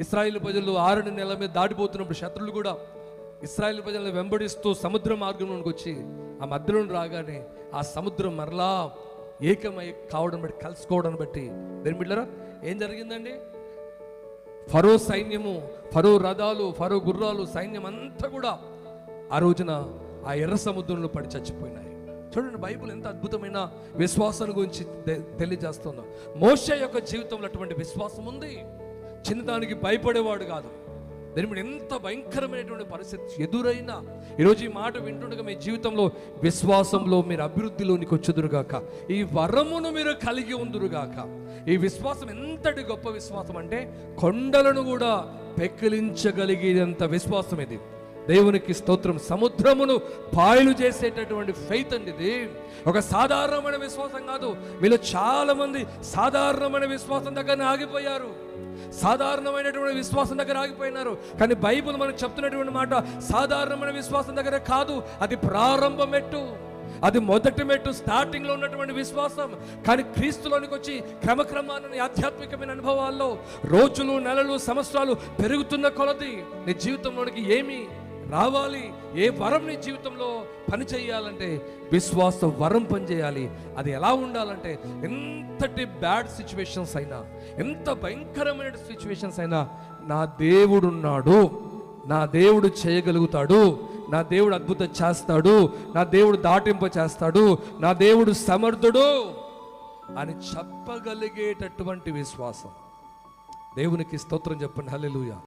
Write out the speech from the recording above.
ఇశ్రాయేలు ప్రజలు 6 నెలల మీద దాటిపోతున్నప్పుడు శత్రులు కూడా ఇశ్రాయేలు ప్రజలను వెంబడిస్తూ సముద్ర మార్గంలోకి వచ్చి ఆ మధ్యలో రాగానే ఆ సముద్రం మరలా ఏకమై కావడం బట్టి, కలుసుకోవడం బట్టి దేని బిడ్డలారా ఏం జరిగిందండి? ఫరో సైన్యము, ఫరో రథాలు, ఫరో గుర్రాలు, సైన్యం అంతా కూడా ఆ రోజున ఆ ఎర్ర సముద్రంలో పడి చచ్చిపోయినాయి. చూడండి, బైబిల్ ఎంత అద్భుతమైన విశ్వాసం గురించి తెలియజేస్తుందో. మోషే యొక్క జీవితంలో అటువంటి విశ్వాసం ఉంది. చిన్నదానికి భయపడేవాడు కాదు. దీని మీద ఎంత భయంకరమైనటువంటి పరిస్థితి ఎదురైనా ఈరోజు ఈ మాట వింటుండగా మీ జీవితంలో విశ్వాసంలో మీరు అభివృద్ధిలోనికి వచ్చుదురుగాక, ఈ వరమును మీరు కలిగి ఉందురుగాక. ఈ విశ్వాసం ఎంతటి గొప్ప విశ్వాసం అంటే కొండలను కూడా పెకిలించగలిగేంత విశ్వాసం ఇది. దేవునికి స్తోత్రం. సముద్రమును పాయలు చేసేటటువంటి ఫెయిత్ అండి ఇది. ఒక సాధారణమైన విశ్వాసం కాదు. మీలో చాలా మంది సాధారణమైన విశ్వాసం దగ్గర ఆగిపోయారు, సాధారణమైనటువంటి విశ్వాసం దగ్గర ఆగిపోయినారు. కానీ బైబిల్ మనకు చెప్తున్నటువంటి మాట సాధారణమైన విశ్వాసం దగ్గర కాదు, అది ప్రారంభ మెట్టు, అది మొదటి మెట్టు, స్టార్టింగ్ లో ఉన్నటువంటి విశ్వాసం. కానీ క్రీస్తులోనికి వచ్చి క్రమక్రమాన్ని ఆధ్యాత్మికమైన అనుభవాల్లో రోజులు, నెలలు, సంవత్సరాలు పెరుగుతున్న కొలది నీ జీవితంలోనికి ఏమి రావాలి, ఏ వరం నీ జీవితంలో పని చేయాలంటే విశ్వాస వరం పనిచేయాలి. అది ఎలా ఉండాలంటే ఎంతటి బ్యాడ్ సిచ్యువేషన్స్ అయినా, ఎంత భయంకరమైన సిచ్యువేషన్స్ అయినా నా దేవుడు ఉన్నాడు, నా దేవుడు చేయగలుగుతాడు, నా దేవుడు అద్భుతం చేస్తాడు, నా దేవుడు దాటింప చేస్తాడు, నా దేవుడు సమర్థుడు అని చెప్పగలిగేటటువంటి విశ్వాసం. దేవునికి స్తోత్రం చెప్పండి. హల్లెలూయా.